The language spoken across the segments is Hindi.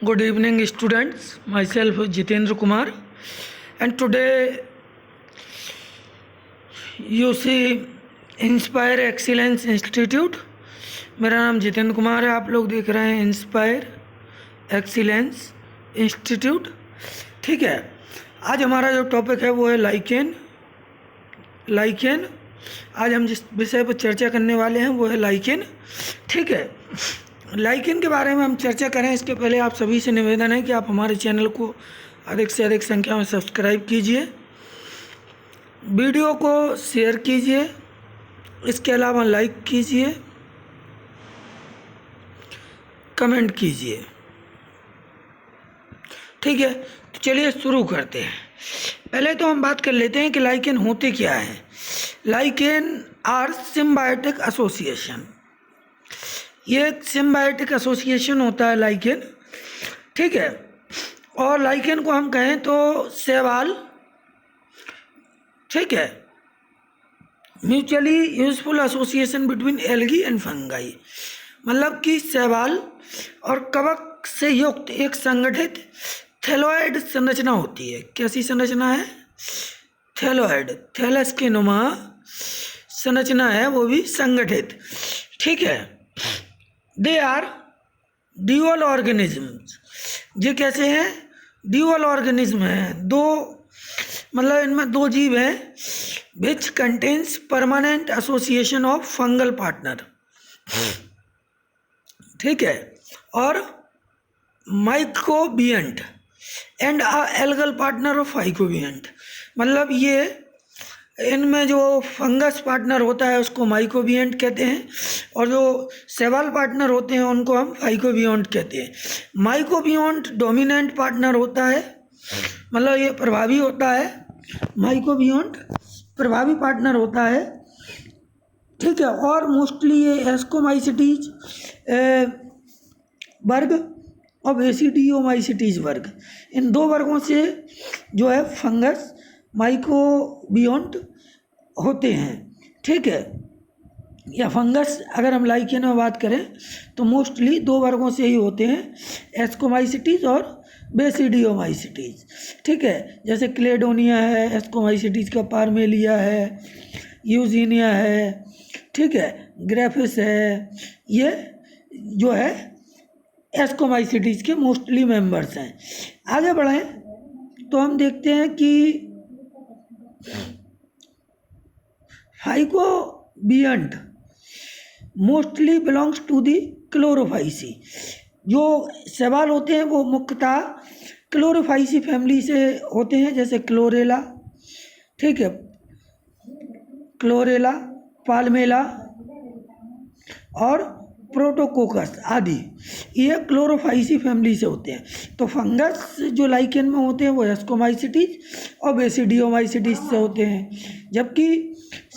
Good evening, students. Myself Jitendra Kumar, and today you see inspire excellence institute. मेरा नाम जितेंद्र कुमार है। आप लोग देख रहे हैं इंस्पायर एक्सीलेंस इंस्टीट्यूट। ठीक है, आज हमारा जो टॉपिक है वो है लाइकेन। आज हम जिस विषय पर चर्चा करने वाले हैं वो है लाइकेन। ठीक है, लाइकेन के बारे में हम चर्चा करें इसके पहले आप सभी से निवेदन है कि आप हमारे चैनल को अधिक से अधिक संख्या में सब्सक्राइब कीजिए, वीडियो को शेयर कीजिए, इसके अलावा लाइक कीजिए, कमेंट कीजिए। ठीक है, तो चलिए शुरू करते हैं। पहले तो हम बात कर लेते हैं कि लाइकेन होते क्या है। Lichen are symbiotic association. ये एक सिम्बायोटिक एसोसिएशन होता है लाइकेन। ठीक है, और लाइकेन को हम कहें तो शैवाल, ठीक है, mutually useful association between algae and fungi. मतलब कि शैवाल और कवक से युक्त एक संगठित थैलोइड संरचना होती है। कैसी संरचना है? थैलोइड, थैलस के नुमा संरचना है, वो भी संगठित। ठीक है, दे आर ड्यूअल ऑर्गेनिजम्स। ये कैसे हैं? ड्यूअल ऑर्गेनिज्म हैं, दो, मतलब इनमें दो जीव हैं। Which contains permanent association of fungal partner. ठीक है, और माइकोबियंट एंड एल्गल पार्टनर ऑफ फाइकोबियंट। मतलब ये इनमें जो फंगस पार्टनर होता है उसको माइकोबियंट कहते हैं, और जो शैवाल पार्टनर होते हैं उनको हम फाइकोबियंट कहते हैं। माइकोबियंट डोमिनेंट पार्टनर होता है, मतलब ये प्रभावी होता है। माइकोबियंट प्रभावी पार्टनर होता है। ठीक है, और मोस्टली ये एस्कोमाइसिटीज वर्ग और बेसिडियोमाइसिटीज वर्ग, इन दो वर्गों से जो है फंगस माइकोबियंट होते हैं। ठीक है, या फंगस अगर हम लाइकेन में बात करें तो मोस्टली दो वर्गों से ही होते हैं, एस्कोमाइसिटीज और बेसिडियोमाइसिटीज। ठीक है, जैसे क्लेडोनिया है, एस्कोमाइसिटीज का पार्मेलिया है, यूजीनिया है, ठीक है, ग्रेफिस है, ये जो है एस्कोमाइसिटीज के मोस्टली मेंबर्स हैं। आगे बढ़ें तो हम देखते हैं कि phycobiont mostly belongs to the chlorophyceae. जो शैवाल होते हैं वो मुख्यतः क्लोरोफाइसी फैमिली से होते हैं, जैसे क्लोरेला, ठीक है, क्लोरेला, पाल्मेला और प्रोटोकोकस आदि, ये क्लोरोफाइसी फैमिली से होते हैं। तो फंगस जो लाइकेन में होते हैं वो एस्कोमाइसिटीज और बेसिडियोमाइसिटीज से होते हैं, जबकि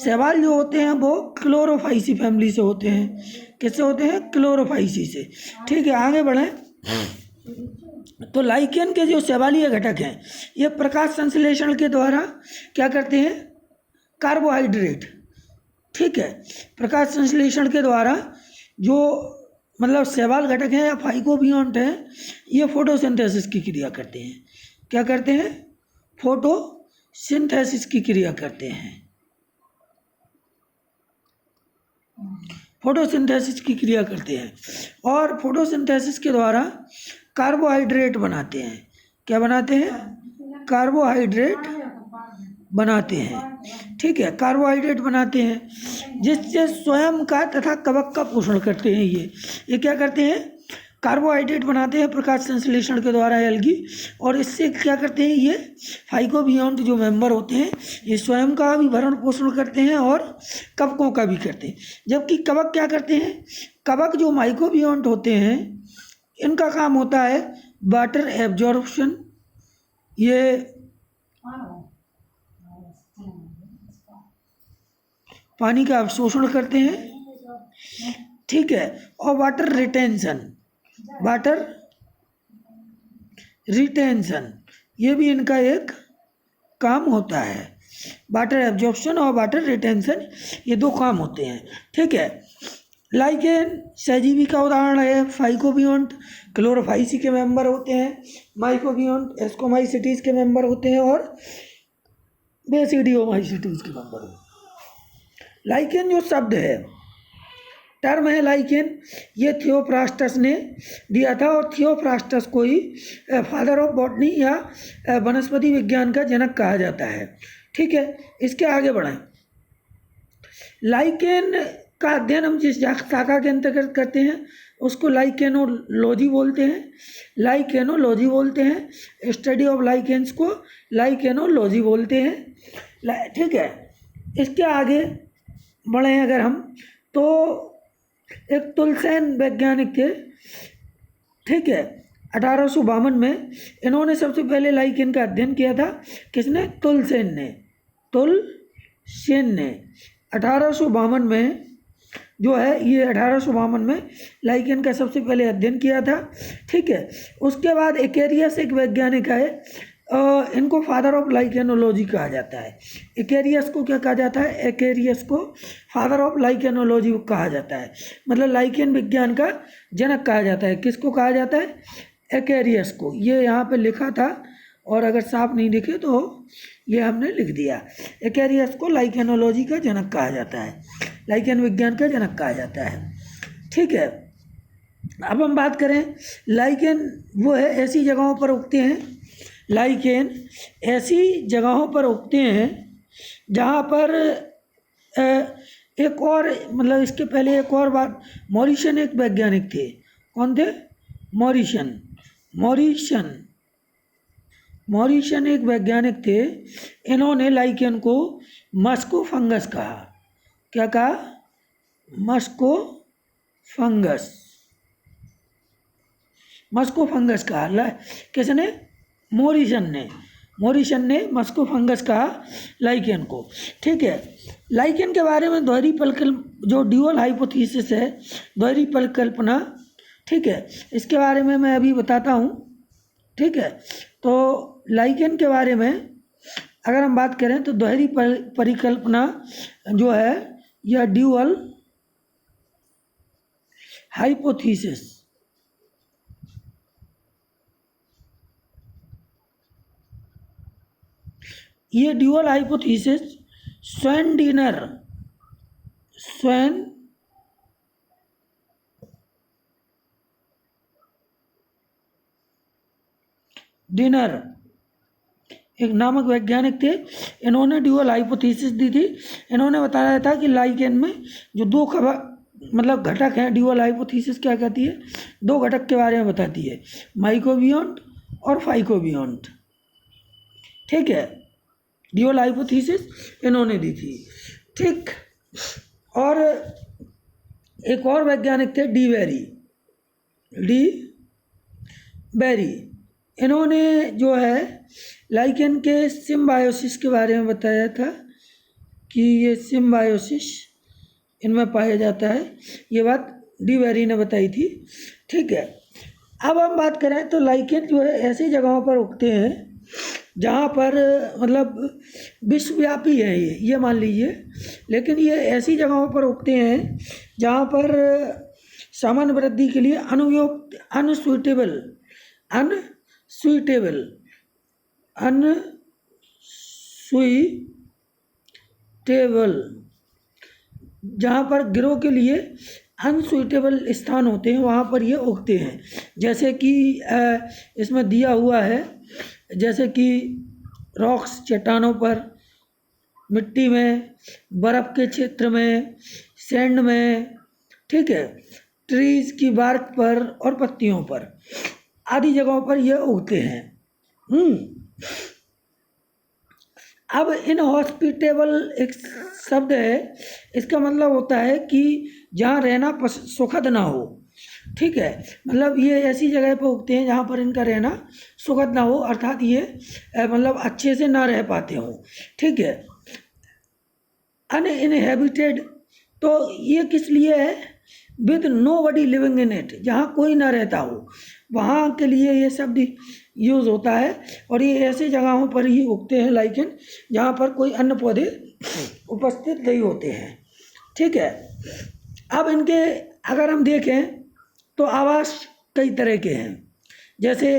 शैवाल जो होते हैं वो क्लोरोफाइसी फैमिली से होते हैं। किससे होते हैं? क्लोरोफाइसी से। ठीक है, आगे बढ़ें तो लाइकेन के जो शैवालीय घटक हैं ये प्रकाश संश्लेषण के द्वारा क्या करते हैं? कार्बोहाइड्रेट, ठीक है, प्रकाश संश्लेषण के द्वारा जो मतलब शैवाल घटक हैं या फाइकोबियंट हैं, ये फोटोसिंथेसिस की क्रिया करते हैं। क्या करते हैं? फोटोसिंथेसिस की क्रिया करते हैं। फोटोसिंथेसिस की क्रिया करते हैं और फोटोसिंथेसिस के द्वारा कार्बोहाइड्रेट बनाते हैं। क्या बनाते हैं? कार्बोहाइड्रेट बनाते हैं। ठीक है, कार्बोहाइड्रेट बनाते हैं जिससे स्वयं का तथा कवक का पोषण करते हैं। ये क्या करते हैं? कार्बोहाइड्रेट बनाते हैं प्रकाश संश्लेषण के द्वारा एल्गी, और इससे क्या करते हैं? ये फाइकोबियंट जो मेंबर होते हैं ये स्वयं का भी भरण पोषण करते हैं और कवकों का भी करते हैं। जबकि कवक क्या करते हैं? कवक जो माइकोबियंट होते हैं इनका काम होता है वाटर एब्जॉर्प्शन, ये पानी का अवशोषण करते हैं। ठीक है, और वाटर रिटेंशन ये भी इनका एक काम होता है। वाटर एब्जॉर्प्शन और वाटर रिटेंशन ये दो काम होते हैं। ठीक है, लाइकेन सहजीवी का उदाहरण है। फाइकोबियोन्ट क्लोरोफाइसी के मेंबर होते हैं, माइकोबियोन्ट एस्कोमाइसिटीज के मेंबर होते हैं और बेसिडियोमाइसिटीज के मेंबर होते हैं। लाइकेन जो शब्द है, टर्म है लाइकेन, ये थियोफ्रास्टस ने दिया था और थियोफ्रास्टस को ही फादर ऑफ बॉटनी या वनस्पति विज्ञान का जनक कहा जाता है। ठीक है, इसके आगे बढ़ें। लाइकेन का अध्ययन हम जिस शाखा के अंतर्गत करते हैं उसको लाइकेनोलॉजी बोलते हैं। लाइकेनोलॉजी बोलते हैं, स्टडी ऑफ लाइकेन्स को लाइकेनोलॉजी बोलते हैं। ठीक है, इसके आगे बढ़ें अगर हम, तो एक तुलसेन वैज्ञानिक थे। ठीक है, 1852 में इन्होंने सबसे पहले लाइकेन का अध्ययन किया था। किसने? तुलसेन ने। तुलसेन ने 1852 में जो है, ये 1852 में लाइकेन का सबसे पहले अध्ययन किया था। ठीक है, उसके बाद एकेरियस एक वैज्ञानिक है, इनको फादर ऑफ लाइकेनोलॉजी कहा जाता है। एकेरियस को क्या कहा जाता है? एकेरियस को फादर ऑफ लाइकेनोलॉजी कहा जाता है, मतलब लाइकेन विज्ञान का जनक कहा जाता है। किसको कहा जाता है? एकेरियस को। ये यहाँ पे लिखा था और अगर साफ नहीं दिखे तो ये हमने लिख दिया। एकेरियस को लाइकेनोलॉजी का जनक कहा जाता है, लाइकेन विज्ञान का जनक कहा जाता है। ठीक है, अब हम बात करें लाइकेन वो है ऐसी जगहों पर उगते हैं, लाइकेन ऐसी जगहों पर उगते हैं जहाँ पर एक और, मतलब इसके पहले एक और बात, मॉरिशन एक वैज्ञानिक थे। कौन थे? मॉरिशन एक वैज्ञानिक थे। इन्होंने लाइकेन को मस्को फंगस कहा। क्या कहा? मस्को फंगस कहा। किसने? मॉरिशन ने मस्को फंगस कहा लाइकेन को। ठीक है, लाइकेन के बारे में दोहरी जो ड्यूअल हाइपोथीसिस है, दोहरी परिकल्पना, ठीक है, इसके बारे में मैं अभी बताता हूँ। ठीक है, तो लाइकेन के बारे में अगर हम बात करें तो दोहरी परिकल्पना जो है यह ड्यूअल हाइपोथीसिस, ये ड्यूअल हाइपोथीसिस स्वैन डिनर एक नामक वैज्ञानिक थे। इन्होंने ड्यूअल हाइपोथीसिस दी थी। इन्होंने बताया था कि लाइकेन में जो दो मतलब घटक हैं, ड्यूअल हाइपोथीसिस क्या कहती है? दो घटक के बारे में बताती है, माइकोबियोन्ट और फाइकोबियोन्ट। ठीक है, ड्यूअल हाइपोथीसिस इन्होंने दी थी। ठीक, और एक और वैज्ञानिक थे डी बेरी। इन्होंने जो है लाइकेन के सिम्बायोसिस के बारे में बताया था कि ये सिम्बायोसिस इनमें पाया जाता है। ये बात डी बेरी ने बताई थी। ठीक है, अब हम बात करें तो लाइकेन जो है ऐसी जगहों पर उगते हैं जहाँ पर मतलब विश्वव्यापी है ये मान लीजिए, लेकिन ये ऐसी जगहों पर उगते हैं जहाँ पर सामान्य वृद्धि के लिए अनसुइटेबल जहाँ पर गिरोह के लिए अनसुइटेबल स्थान होते हैं वहाँ पर ये उगते हैं। जैसे कि इसमें दिया हुआ है, जैसे कि रॉक्स, चट्टानों पर, मिट्टी में, बर्फ़ के क्षेत्र में, सैंड में, ठीक है, ट्रीज़ की बार्क पर और पत्तियों पर आदि जगहों पर ये उगते हैं। अब इनहॉस्पिटेबल एक शब्द है, इसका मतलब होता है कि जहाँ रहना सुखद ना हो। ठीक है, मतलब ये ऐसी जगह पर उगते हैं जहाँ पर इनका रहना सुखद ना हो, अर्थात ये मतलब अच्छे से ना रह पाते हों। ठीक है, अनइनहेबिटेड, तो ये किस लिए है? With nobody living in it, जहाँ कोई ना रहता हो वहाँ के लिए ये शब्द यूज़ होता है। और ये ऐसी जगहों पर ही उगते हैं लाइकेन जहाँ पर कोई अन्य पौधे उपस्थित नहीं होते हैं। ठीक है, अब इनके अगर हम देखें तो आवास कई तरह के हैं। जैसे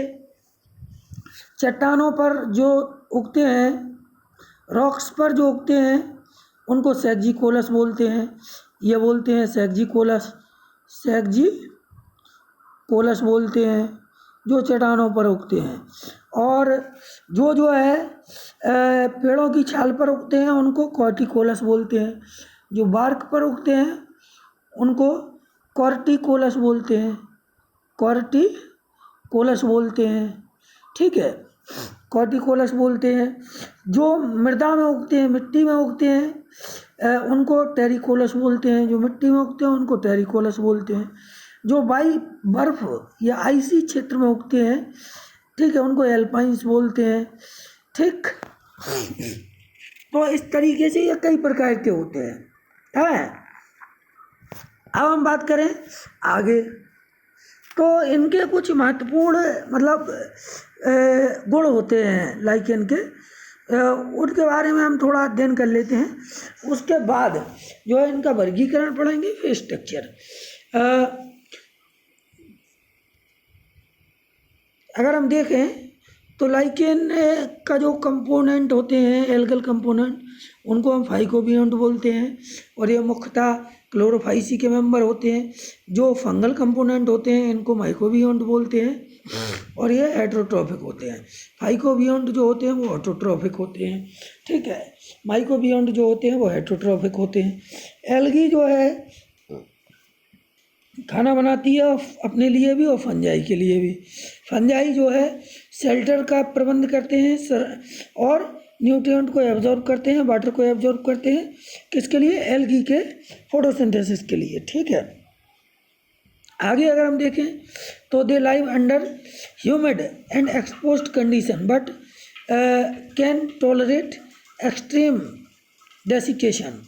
चट्टानों पर जो उगते हैं, रॉक्स पर जो उगते हैं, उनको सैक्जीकोलस बोलते हैं। ये बोलते हैं सैक्जीकोलस बोलते हैं, जो चट्टानों पर उगते हैं। और जो है पेड़ों की छाल पर उगते हैं, उनको कॉर्टिकोलस बोलते हैं। जो बार्क पर उगते हैं, उनको कॉर्टिकोलस बोलते हैं, कॉर्टिकोलस बोलते हैं। ठीक है, कॉर्टिकोलस बोलते हैं। जो मृदा में उगते हैं, मिट्टी में उगते हैं, उनको टेरिकोलस बोलते हैं। जो मिट्टी में उगते हैं, उनको टेरिकोलस बोलते हैं। जो बर्फ या आइसी क्षेत्र में उगते हैं, ठीक है, उनको एल्पाइंस बोलते हैं। ठीक, तो इस तरीके से ये कई प्रकार के होते हैं। अब हम बात करें आगे, तो इनके कुछ महत्वपूर्ण मतलब गुण होते हैं लाइकेन के, उनके बारे में हम थोड़ा अध्ययन कर लेते हैं। उसके बाद जो है इनका वर्गीकरण पढ़ेंगे, फिर स्ट्रक्चर। अगर हम देखें तो लाइकेन का जो कंपोनेंट होते हैं, एल्गल कंपोनेंट, उनको हम फाइकोबियॉन्ट बोलते हैं। और ये मुख्यतः क्लोरोफाइसी के मेंबर होते हैं। जो फंगल कंपोनेंट होते हैं, इनको माइकोबियॉन्ट बोलते हैं। और ये हेटरोट्रॉफिक होते हैं। फाइकोबियॉन्ट जो होते हैं वो ऑटोट्रॉफिक होते हैं। ठीक है, माइकोबियॉन्ट जो होते हैं वो हेटरोट्रॉफिक होते हैं। एल्गी जो है खाना बनाती है, अपने लिए भी और फंजाई के लिए भी। फंजाई जो है शेल्टर का प्रबंध करते हैं और न्यूट्रिएंट को एब्जॉर्ब करते हैं, वाटर को एब्जॉर्ब करते हैं। किसके लिए? एल्गी के फोटोसिंथेसिस के लिए। ठीक है, आगे अगर हम देखें तो they live under humid and exposed condition but can tolerate extreme desiccation.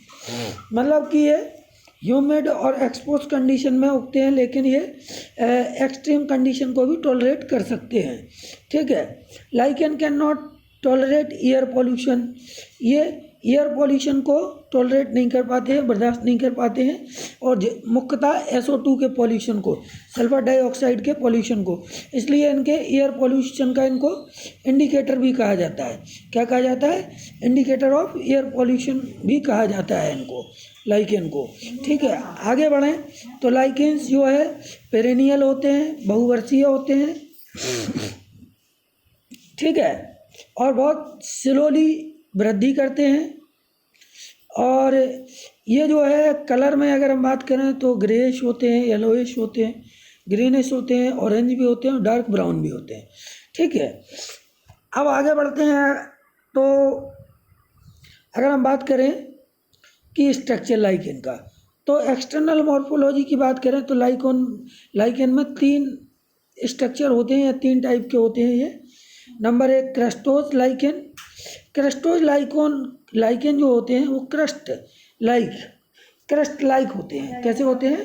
मतलब कि ये ह्यूमिड और एक्सपोज कंडीशन में उगते हैं, लेकिन ये एक्सट्रीम कंडीशन को भी टॉलरेट कर सकते हैं। ठीक है, lichen can not tolerate air pollution. ये एयर पॉल्यूशन को टॉलरेट नहीं कर पाते हैं, बर्दाश्त नहीं कर पाते हैं। और मुख्यतः SO2 के पॉल्यूशन को, सल्फर डाइऑक्साइड के पॉल्यूशन को। इसलिए इनके एयर पॉल्यूशन का इनको इंडिकेटर भी कहा जाता है। क्या कहा जाता है? इंडिकेटर ऑफ एयर पॉल्यूशन भी कहा जाता है इनको, लाइकेन को। ठीक है, आगे बढ़ें तो लाइकेन्स जो है पेरेनियल होते हैं, बहुवर्षीय होते हैं। ठीक है, और बहुत स्लोली वृद्धि करते हैं। और ये जो है कलर में अगर हम बात करें तो ग्रेइश होते हैं, येलोइश होते हैं, ग्रीनिश होते हैं, ऑरेंज भी होते हैं और डार्क ब्राउन भी होते हैं। ठीक है, अब आगे बढ़ते हैं तो अगर हम बात करें कि स्ट्रक्चर लाइकेन का, तो एक्सटर्नल मॉर्फोलॉजी की बात करें तो लाइकेन में 3 स्ट्रक्चर होते हैं या 3 टाइप के होते हैं ये। Number 1 crustose lichen. Crustose lichen जो होते हैं वो क्रस्ट लाइक होते हैं। कैसे होते हैं?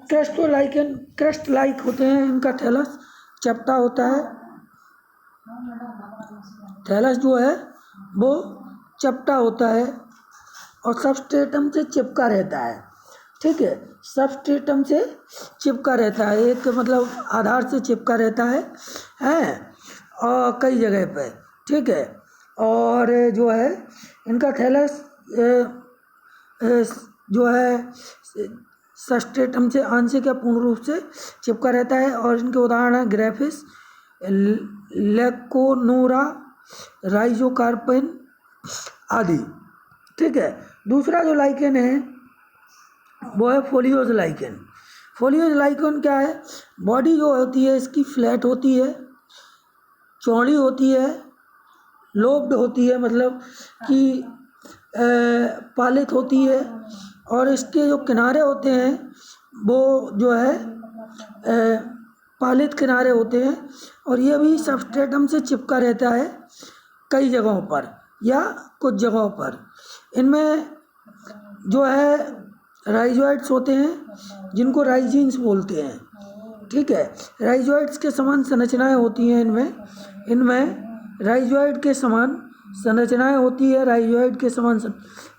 क्रस्ट लाइक होते हैं। इनका थैलस चपटा होता है। थैलस जो है वो चपटा होता है और सबस्ट्रेटम से चिपका रहता है। ठीक है, सबस्ट्रेटम से चिपका रहता है, एक मतलब आधार से चिपका रहता है और कई जगह पे। ठीक है, और जो है इनका थैलस जो है सबस्ट्रेटम से आंशिक या पूर्ण रूप से चिपका रहता है। और इनके उदाहरण हैं ग्रेफिस, लेकोनोरा, राइजोकार्पिन आदि। ठीक है, दूसरा जो लाइकेन है वो है फोलियोज लाइकेन। फोलियोज लाइकेन क्या है? बॉडी जो होती है इसकी फ्लैट होती है, चौड़ी होती है, लोब्ड होती है, मतलब कि पालित होती है। और इसके जो किनारे होते हैं वो जो है पालित किनारे होते हैं। और ये भी सबस्ट्रेटम से चिपका रहता है कई जगहों पर या कुछ जगहों पर। इनमें जो है राइजोइड्स होते हैं जिनको राइजीन्स बोलते हैं। ठीक है, राइजोइड्स के समान संरचनाएं होती हैं इनमें राइजोइड के समान संरचनाएं होती है राइजोइड के समान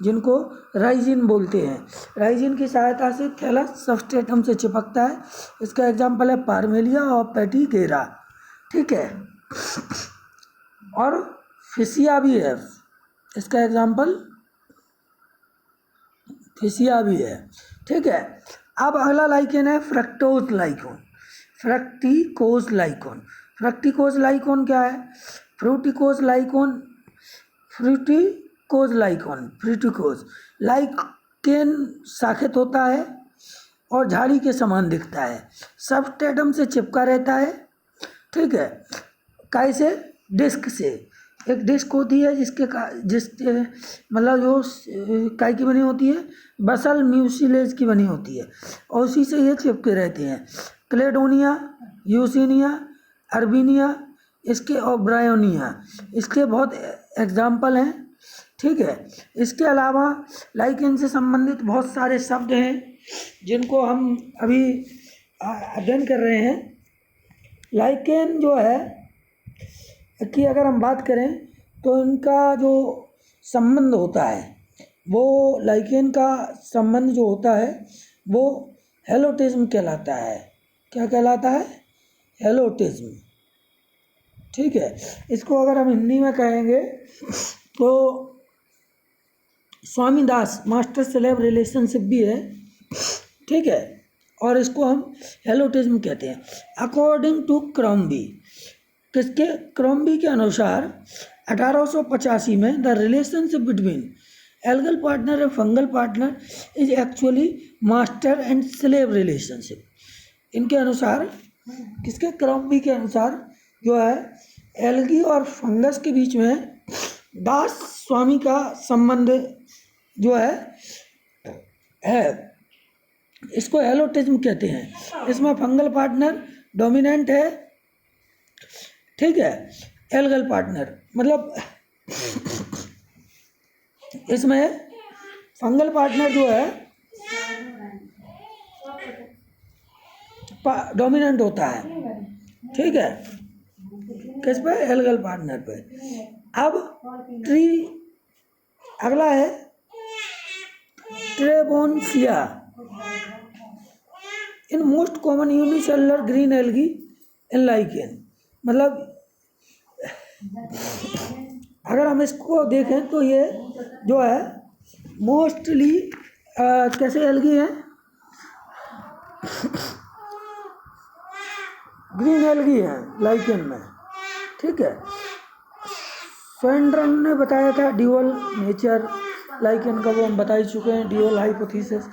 जिनको राइजिन बोलते हैं। राइजिन की सहायता से थैलस सबस्ट्रेटम से चिपकता है। इसका एग्जाम्पल है पारमेलिया और पैटीगेरा। ठीक है, और फिसिया भी है, इसका एग्जाम्पल फिसिया भी है। ठीक है, अब अगला लाइकेन है फ्रक्टोज लाइकोन, फ्रक्टिकोज लाइकोन। फ्रक्टिकोज लाइकोन क्या है? फ्रूटिकोज लाइकोन, फ्रूटिकोज लाइकोन, फ्रूटिकोज लाइकेन शाखित होता है और झाड़ी के समान दिखता है, सबस्ट्रेटम से चिपका रहता है। ठीक है, कैसे? डिस्क से। एक डिस्क होती है जिसके मतलब जो काय की बनी होती है, बसल म्यूसिलेज की बनी होती है, और उसी से ये चिपके रहते हैं। क्लेडोनिया, यूसिनिया, अर्बिनिया इसके, और ब्रायोनिया इसके बहुत एग्जाम्पल हैं। ठीक है, इसके अलावा लाइकेन से संबंधित बहुत सारे शब्द हैं जिनको हम अभी अध्ययन कर रहे हैं। लाइकेन जो है कि अगर हम बात करें तो इनका जो संबंध होता है, वो लाइकेन का संबंध जो होता है वो हेलोटिज्म कहलाता है। क्या कहलाता है? हेलोटिज्म। ठीक है, इसको अगर हम हिंदी में कहेंगे तो स्वामी दास मास्टर स्लेव रिलेशनशिप भी है। ठीक है, और इसको हम हेलोटिज्म कहते हैं। अकॉर्डिंग टू क्रॉम्बी, किसके? क्रॉम्बी के अनुसार 1885 में the relationship between algal partner and fungal partner is actually master and slave relationship. इनके अनुसार, किसके? क्रॉम्बी के अनुसार जो है एल्गी और फंगस के बीच में दास स्वामी का संबंध जो है इसको हेलोटिज्म कहते हैं। इसमें फंगल पार्टनर डोमिनेंट है। ठीक है, एल्गल पार्टनर मतलब इसमें फंगल पार्टनर जो है डोमिनेंट होता है। ठीक है, किस पे? एल्गल पार्टनर पे। अब अगला है Trebouxia. In most common unicellular green algae in lichen. मतलब अगर हम इसको देखें तो ये जो है मोस्टली कैसे एल्गी हैं? ग्रीन एल्गी हैं लाइकेन में। ठीक है, स्वेंड्रन ने बताया था ड्यूअल नेचर लाइकेन का, वो हम बता ही चुके हैं, ड्यूअल हाइपोथेसिस।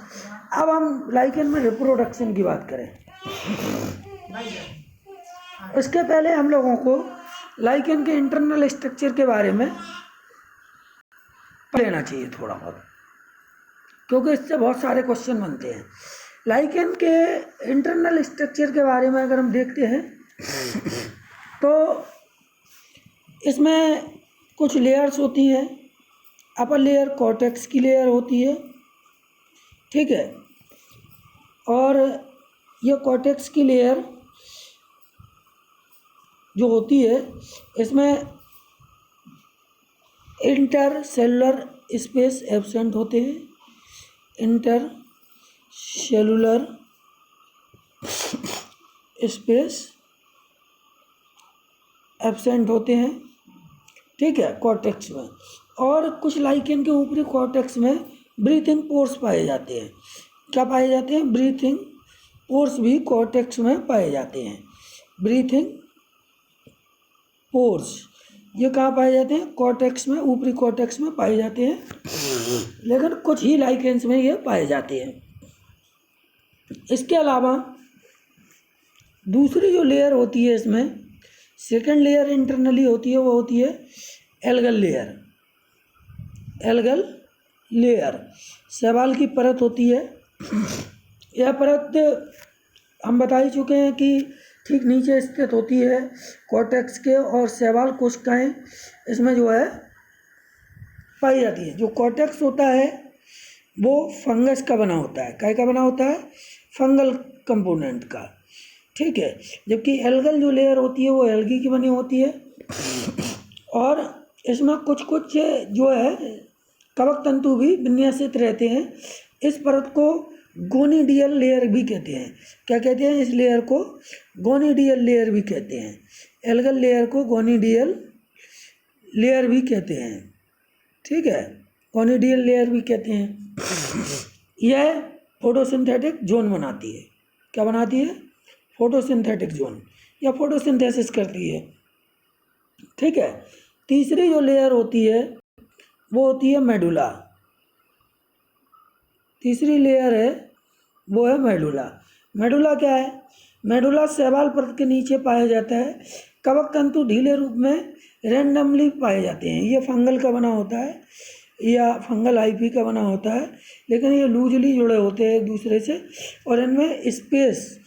अब हम लाइकेन में रिप्रोडक्शन की बात करें, इसके पहले हम लोगों को लाइकेन के इंटरनल स्ट्रक्चर के बारे में पढ़ लेना चाहिए थोड़ा बहुत, क्योंकि इससे बहुत सारे क्वेश्चन बनते हैं। लाइकेन के इंटरनल स्ट्रक्चर के बारे में अगर हम देखते हैं तो इसमें कुछ लेयर्स होती हैं। अपर लेयर कॉर्टेक्स की लेयर होती है। ठीक है, और ये कॉर्टेक्स की लेयर जो होती है इसमें इंटर सेलुलर स्पेस एब्सेंट होते हैं। इंटर सेलुलर स्पेस एब्सेंट होते हैं। ठीक है, कॉर्टेक्स में। और कुछ लाइकेन के ऊपरी कॉर्टेक्स में ब्रीथिंग पोर्स पाए जाते हैं। क्या पाए जाते हैं? ब्रीथिंग पोर्स भी कॉर्टेक्स में पाए जाते हैं। ब्रीथिंग पोर्स ये कहाँ पाए जाते हैं? कॉर्टेक्स में, ऊपरी कॉर्टेक्स में पाए जाते हैं, लेकिन कुछ ही लाइकेन्स में ये पाए जाते हैं। इसके अलावा दूसरी जो लेयर होती है इसमें, सेकेंड लेयर इंटरनली होती है, वो होती है एल्गल लेयर। एल्गल लेयर शैवाल की परत होती है। यह परत हम बता ही चुके हैं कि ठीक नीचे स्थित होती है कॉर्टेक्स के, और शैवाल कोशिकाएं इसमें जो है पाई जाती है। जो कॉर्टेक्स होता है वो फंगस का बना होता है। काय का बना होता है? फंगल कंपोनेंट का। ठीक है, जबकि एल्गल जो लेयर होती है वो एल्गी की बनी होती है, और इसमें कुछ कुछ जो है कवक तंतु भी विन्यासित रहते हैं। इस परत को गोनिडियल लेयर भी कहते हैं। क्या कहते हैं? इस लेयर को गोनिडियल लेयर भी कहते हैं। एल्गल लेयर को गोनिडियल लेयर भी कहते हैं। ठीक है, गोनिडियल लेयर भी कहते हैं। यह फोटोसिंथेटिक जोन बनाती है। क्या बनाती है? फोटोसिंथेटिक जोन, या फोटोसिंथेसिस करती है। ठीक है। तीसरी जो लेयर होती है वो होती है मेडुला। तीसरी लेयर है वो है मेडुला। मेडुला क्या है? मेडुला शैवाल परत के नीचे पाया जाता है। कवक तंतु ढीले रूप में रैंडमली पाए जाते हैं। ये फंगल का बना होता है या फंगल आईपी का बना होता है, लेकिन ये लूजली जुड़े होते हैं एक दूसरे से, और इनमें स्पेस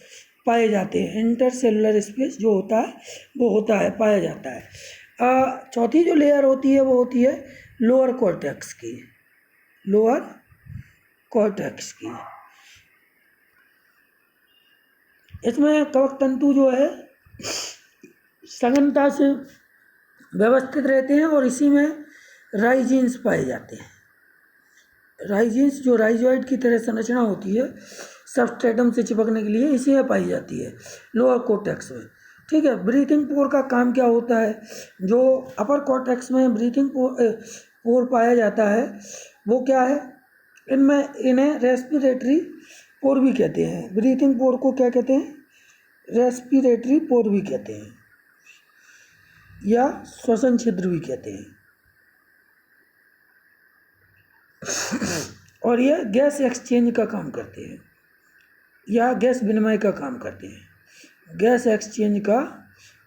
पाए जाते हैं। इंटरसेलुलर स्पेस जो होता है वो होता है, पाया जाता है। चौथी जो लेयर होती है वो होती है लोअर कॉर्टेक्स की। लोअर कॉर्टेक्स की। इसमें कवक तंतु जो है सघनता से व्यवस्थित रहते हैं और इसी में राइजीन्स पाए जाते हैं। राइजीन्स जो राइजोइड की तरह संरचना होती है सबस्ट्रेटम से चिपकने के लिए, इसी में पाई जाती है लोअर कॉर्टेक्स में। ठीक है। ब्रीथिंग पोर का काम क्या होता है? जो अपर कॉर्टेक्स में ब्रीथिंग पोर पाया जाता है वो क्या है? इन्हें रेस्पिरेटरी पोर भी कहते हैं। ब्रीथिंग पोर को क्या कहते हैं? रेस्पिरेटरी पोर भी कहते हैं, या श्वसन छिद्र भी कहते हैं। और ये गैस एक्सचेंज का काम करते हैं, या गैस विनिमय का काम करते हैं। गैस एक्सचेंज का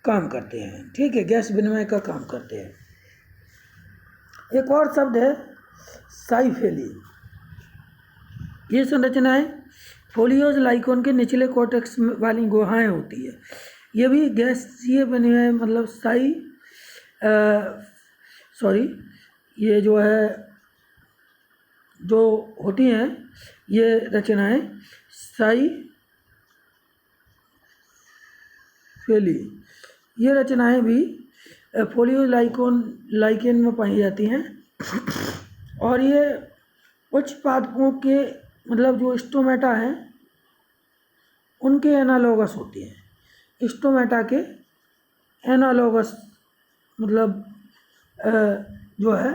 काम करते हैं। ठीक है, गैस विनिमय का काम करते हैं। एक और शब्द है साइफेली। ये संरचनाएं फोलियोज लाइकोन के निचले कॉर्टेक्स वाली गुहाएं होती है। ये भी गैसीय विनिमय मतलब ये जो है जो होती हैं ये रचनाएं साइफेली, ये रचनाएं भी फोलियोज लाइकेन में पाई जाती हैं। और ये उच्च पादपों के मतलब जो स्टोमेटा हैं उनके एनालॉगस होती हैं। स्टोमेटा के एनालॉगस मतलब जो है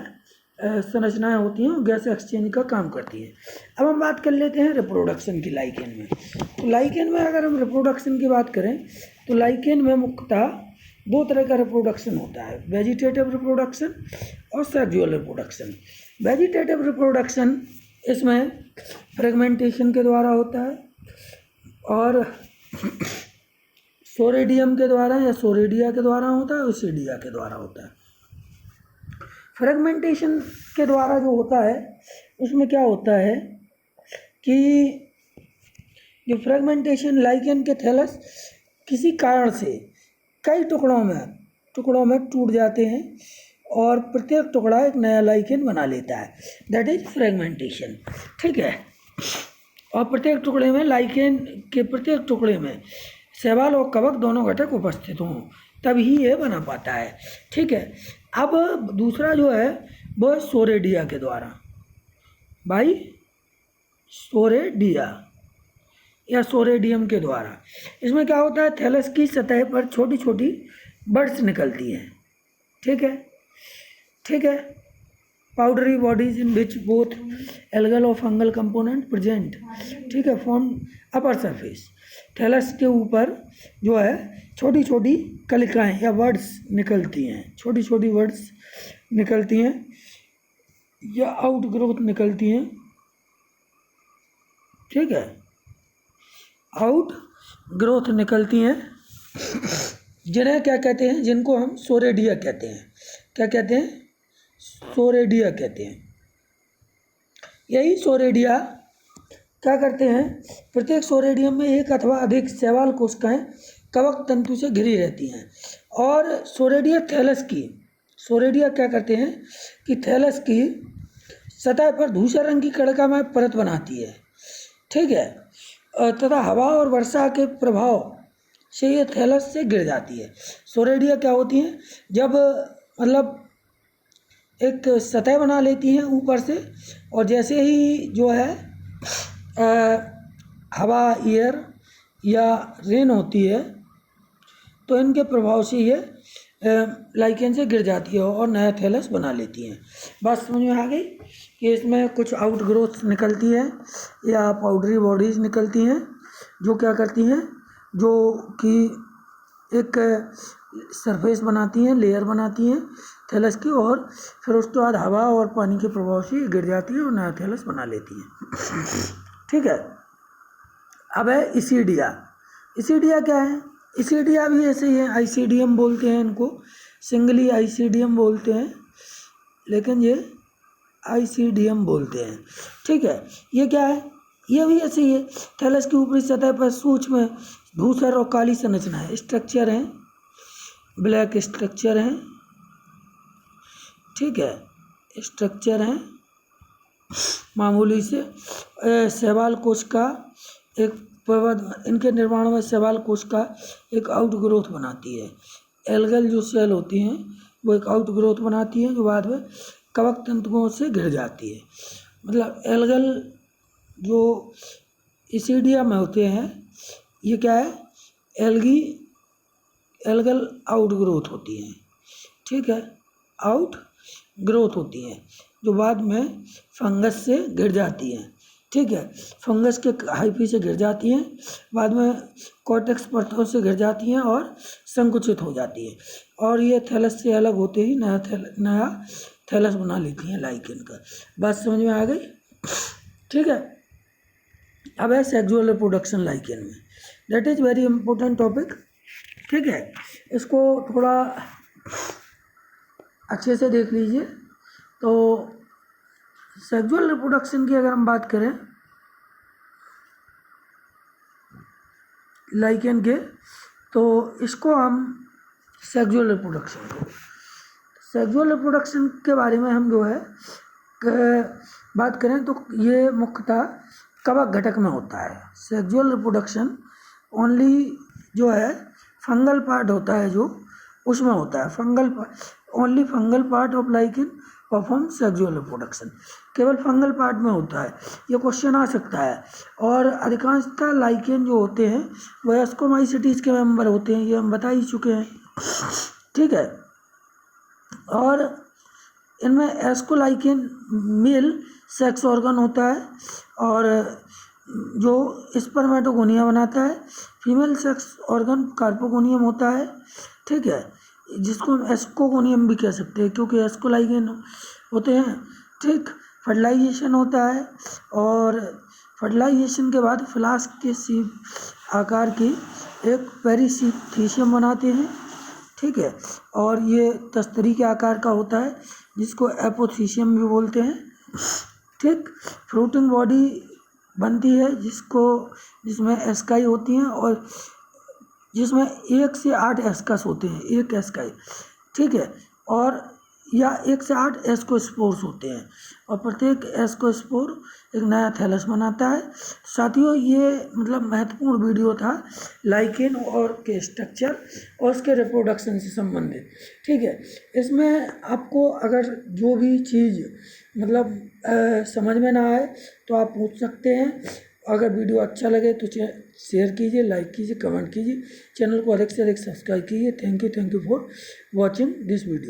संरचनाएं होती हैं, गैस एक्सचेंज का काम करती हैं। अब हम बात कर लेते हैं रिप्रोडक्शन की लाइकेन में। तो लाइकेन में अगर हम रिप्रोडक्शन की बात करें तो लाइकेन में मुख्यतः दो तरह का रिप्रोडक्शन होता है, वेजिटेटिव रिप्रोडक्शन और सेक्सुअल रिप्रोडक्शन। वेजिटेटिव रिप्रोडक्शन इसमें फ्रेगमेंटेशन के द्वारा होता है और सोरेडियम के द्वारा या सोरेडिया के द्वारा होता है, ओसिडिया के द्वारा होता है। फ्रेगमेंटेशन के द्वारा जो होता है उसमें क्या होता है कि जो फ्रेगमेंटेशन लाइकेन के थैलस किसी कारण से कई टुकड़ों में टूट जाते हैं और प्रत्येक टुकड़ा एक नया लाइकेन बना लेता है, दैट इज फ्रेगमेंटेशन। ठीक है। और प्रत्येक टुकड़े में लाइकेन के प्रत्येक टुकड़े में शैवाल और कवक दोनों घटक उपस्थित हों तभी ये बना पाता है। ठीक है। अब दूसरा जो है वो है सोरेडिया के द्वारा, बाई सोरेडिया या सोरेडियम के द्वारा। इसमें क्या होता है, थैलस की सतह पर छोटी छोटी बड्स निकलती हैं। ठीक है, ठीक है। Powdery bodies in which both algal और फंगल कंपोनेंट प्रेजेंट। ठीक है, फॉर्म अपर सरफेस। थैलस के ऊपर जो है छोटी छोटी कलिकाएँ या वर्ड्स निकलती हैं, छोटी छोटी वर्ड्स निकलती हैं या आउट ग्रोथ निकलती हैं। ठीक है, आउट ग्रोथ निकलती हैं, जिन्हें क्या कहते हैं, जिनको हम सोरेडिया कहते हैं। क्या कहते हैं? सोरेडिया कहते हैं। यही सोरेडिया क्या करते हैं, प्रत्येक सोरेडियम में एक अथवा अधिक शैवाल कोशिकाएं कवक तंतु से घिरी रहती हैं और सोरेडिया क्या करते हैं कि थैलस की सतह पर धूसर रंग की कणिकामय परत बनाती है। ठीक है, तथा हवा और वर्षा के प्रभाव से ये थैलस से गिर जाती है। सोरेडिया क्या होती हैं, जब मतलब एक सतह बना लेती हैं ऊपर से, और जैसे ही जो है हवा, एयर या रेन होती है तो इनके प्रभाव से ये लाइकेन से गिर जाती है और नया थैलस बना लेती हैं। बात समझ में आ गई कि इसमें कुछ आउट ग्रोथ निकलती है या पाउडरी बॉडीज़ निकलती हैं जो क्या करती हैं, जो कि एक सरफेस बनाती हैं, लेयर बनाती हैं थैलस की, और फिर उसके बाद हवा और पानी के प्रभाव से गिर जाती है और नया थैलस बना लेती हैं। ठीक है। अब है इसीडिया। इसीडिया क्या है? इसीडिया भी ऐसे ही है, आइसीडियम बोलते हैं इनको, सिंगली आइसीडियम बोलते हैं, लेकिन ये आइसीडियम बोलते हैं। ठीक है। ये क्या है? ये भी ऐसे ही है, थैलस की ऊपरी सतह पर सूक्ष्म धूसर और काली संरचना है, स्ट्रक्चर है, ब्लैक स्ट्रक्चर है। ठीक है, स्ट्रक्चर है मामूली से। शैवाल कोश का एक प्रबंध, इनके निर्माण में शैवाल कोश का एक आउट ग्रोथ बनाती है। एल्गल जो सेल होती हैं वो एक आउट ग्रोथ बनाती हैं जो बाद में कवक तंतुओं से घिर जाती है। मतलब एल्गल जो इसीडिया में होते हैं, ये क्या है? एल्गल आउट ग्रोथ होती हैं। ठीक है, आउट ग्रोथ होती हैं जो बाद में फंगस से घिर जाती हैं। ठीक है, फंगस के हाइफी से घिर जाती हैं, बाद में कॉर्टेक्स परतों से घिर जाती हैं और संकुचित हो जाती हैं, और ये थैलस से अलग होते ही नया थैलस बना लेती हैं लाइकेन का। बात समझ में आ गई? ठीक है। अब है सेक्सुअल रिप्रोडक्शन लाइकेन में, that is very important topic. ठीक है, इसको थोड़ा अच्छे से देख लीजिए। तो सेक्सुअल रिप्रोडक्शन की अगर हम बात करें लाइकेन के, तो इसको हम सेक्सुअल रिप्रोडक्शन के बारे में हम जो है बात करें तो ये मुख्यतः कवक घटक में होता है। सेक्सुअल रिप्रोडक्शन ओनली जो है फंगल पार्ट होता है, जो उसमें होता है। Only fungal part of lichen perform sexual reproduction, केवल फंगल पार्ट में होता है। ये क्वेश्चन आ सकता है। और अधिकांशतः लाइकेन जो होते हैं वो एस्कोमाइसिटीज़ के मेंबर होते हैं, ये हम बता ही चुके हैं। ठीक है, और इनमें एस्कोलाइकेन मेल सेक्स ऑर्गन होता है और जो स्पर्मेटोगोनिया बनाता है, फीमेल सेक्स ऑर्गन कार्पोगोनियम होता है। ठीक है, जिसको हम एस्कोगोनियम भी कह सकते हैं क्योंकि एस्कोलाइकेन होते हैं। ठीक, फर्टिलाइजेशन होता है और फर्टिलाइजेशन के बाद फ्लास्क के सीप आकार की एक पेरिसीथियम बनाते हैं। ठीक है, और ये तस्तरी के आकार का होता है जिसको एपोथीसियम भी बोलते हैं। ठीक, फ्रूटिंग बॉडी बनती है जिसमें एस्काई होती हैं और जिसमें 1 से 8 एस्कस होते हैं, एक एस्काई। ठीक है, और या 1 से 8 एस्कोस्पोर्स होते हैं और प्रत्येक एस्कोस्पोर एक नया थैलस बनाता है। साथियों, ये मतलब महत्वपूर्ण वीडियो था लाइकेन और के स्ट्रक्चर और उसके रिप्रोडक्शन से संबंधित। ठीक है, इसमें आपको अगर जो भी चीज़ मतलब समझ में ना आए तो आप पूछ सकते हैं। अगर वीडियो अच्छा लगे तो शेयर कीजिए, लाइक कीजिए, कमेंट कीजिए, चैनल को अधिक से अधिक सब्सक्राइब कीजिए। Thank you for watching this video.